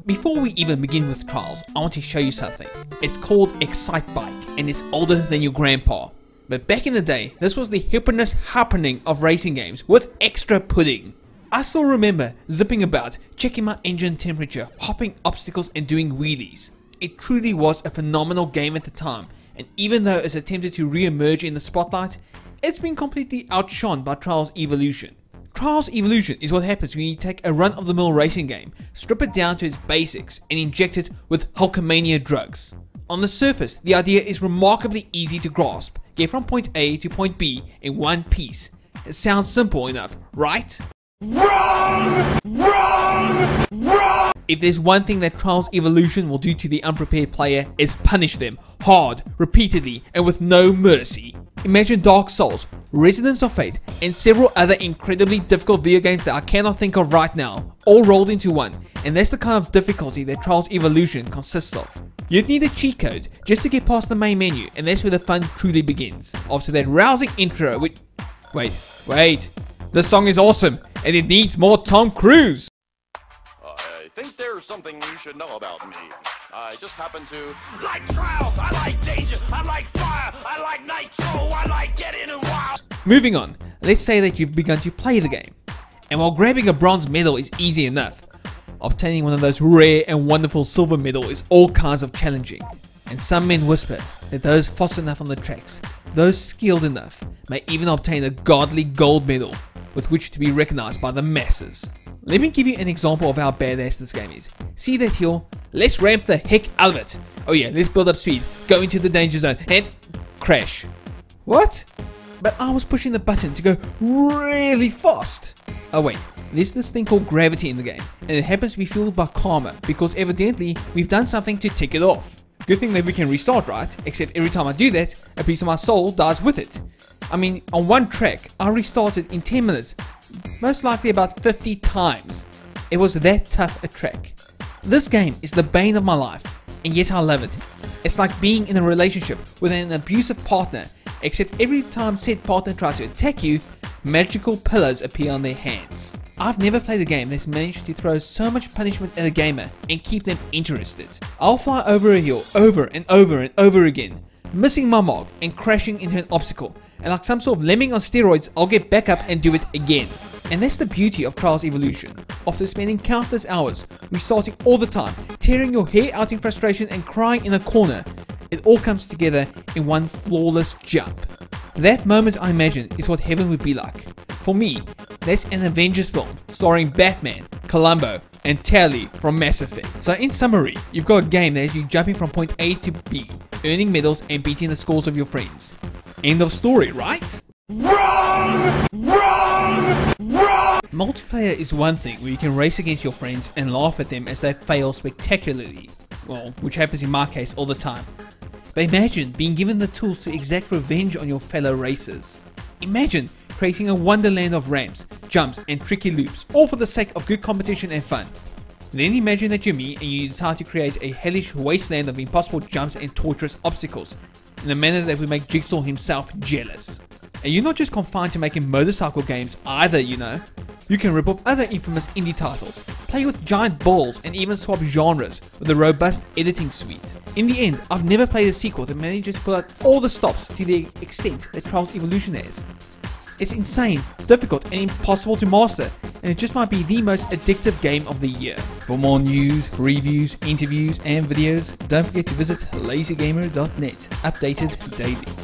Before we even begin with Trials, I want to show you something. It's called Excite Bike and it's older than your grandpa. But back in the day, this was the hippest happening of racing games with extra pudding. I still remember zipping about, checking my engine temperature, hopping obstacles and doing wheelies. It truly was a phenomenal game at the time, and even though it's attempted to re-emerge in the spotlight, it's been completely outshone by Trials Evolution. Trials Evolution is what happens when you take a run-of-the-mill racing game, strip it down to its basics, and inject it with Hulkamania drugs. On the surface, the idea is remarkably easy to grasp. Get from point A to point B in one piece. It sounds simple enough, right? Wrong! Wrong! Wrong! If there's one thing that Trials Evolution will do to the unprepared player, is punish them hard, repeatedly, and with no mercy. Imagine Dark Souls, Resonance of Fate, and several other incredibly difficult video games that I cannot think of right now, all rolled into one, and that's the kind of difficulty that Trials Evolution consists of. You'd need a cheat code just to get past the main menu, and that's where the fun truly begins. After that rousing intro, which... Wait. This song is awesome, and it needs more Tom Cruise. I think there's something you should know about me. I just happen to like trials, I like danger, I like fire, I like nitro, I like getting in wild. Moving on, let's say that you've begun to play the game. And while grabbing a bronze medal is easy enough, obtaining one of those rare and wonderful silver medal is all kinds of challenging. And some men whisper that those fast enough on the tracks, those skilled enough, may even obtain a godly gold medal with which to be recognized by the masses. Let me give you an example of how badass this game is. See that hill? Let's ramp the heck out of it. Oh yeah, let's build up speed, go into the danger zone, and crash. What? But I was pushing the button to go really fast. Oh wait, there's this thing called gravity in the game, and it happens to be fueled by karma, because evidently we've done something to tick it off. Good thing that we can restart, right? Except every time I do that, a piece of my soul dies with it. I mean, on one track, I restarted in 10 minutes, most likely about 50 times. It was that tough a track. This game is the bane of my life, and yet I love it. It's like being in a relationship with an abusive partner, except every time said partner tries to attack you, magical pillows appear on their hands. I've never played a game that's managed to throw so much punishment at a gamer and keep them interested. I'll fly over a hill over and over and over again, missing my mark and crashing into an obstacle, and like some sort of lemming on steroids, I'll get back up and do it again. And that's the beauty of Trials Evolution. After spending countless hours, restarting all the time, tearing your hair out in frustration and crying in a corner, it all comes together in one flawless jump. That moment, I imagine, is what heaven would be like. For me, that's an Avengers film starring Batman, Columbo, and Tally from Mass Effect. So in summary, you've got a game that has you jumping from point A to B, earning medals and beating the scores of your friends. End of story, right? Wrong! Wrong! Wrong! Multiplayer is one thing where you can race against your friends and laugh at them as they fail spectacularly. Well, which happens in my case all the time. But imagine being given the tools to exact revenge on your fellow racers. Imagine creating a wonderland of ramps, jumps and tricky loops, all for the sake of good competition and fun. Then imagine that you're me and you decide to create a hellish wasteland of impossible jumps and torturous obstacles, in a manner that would make Jigsaw himself jealous. And you're not just confined to making motorcycle games either, you know. You can rip off other infamous indie titles, play with giant balls and even swap genres with a robust editing suite. In the end, I've never played a sequel that manages to pull out all the stops to the extent that Trials Evolution has. It's insane, difficult and impossible to master, and it just might be the most addictive game of the year. For more news, reviews, interviews and videos, don't forget to visit lazygamer.net, updated daily.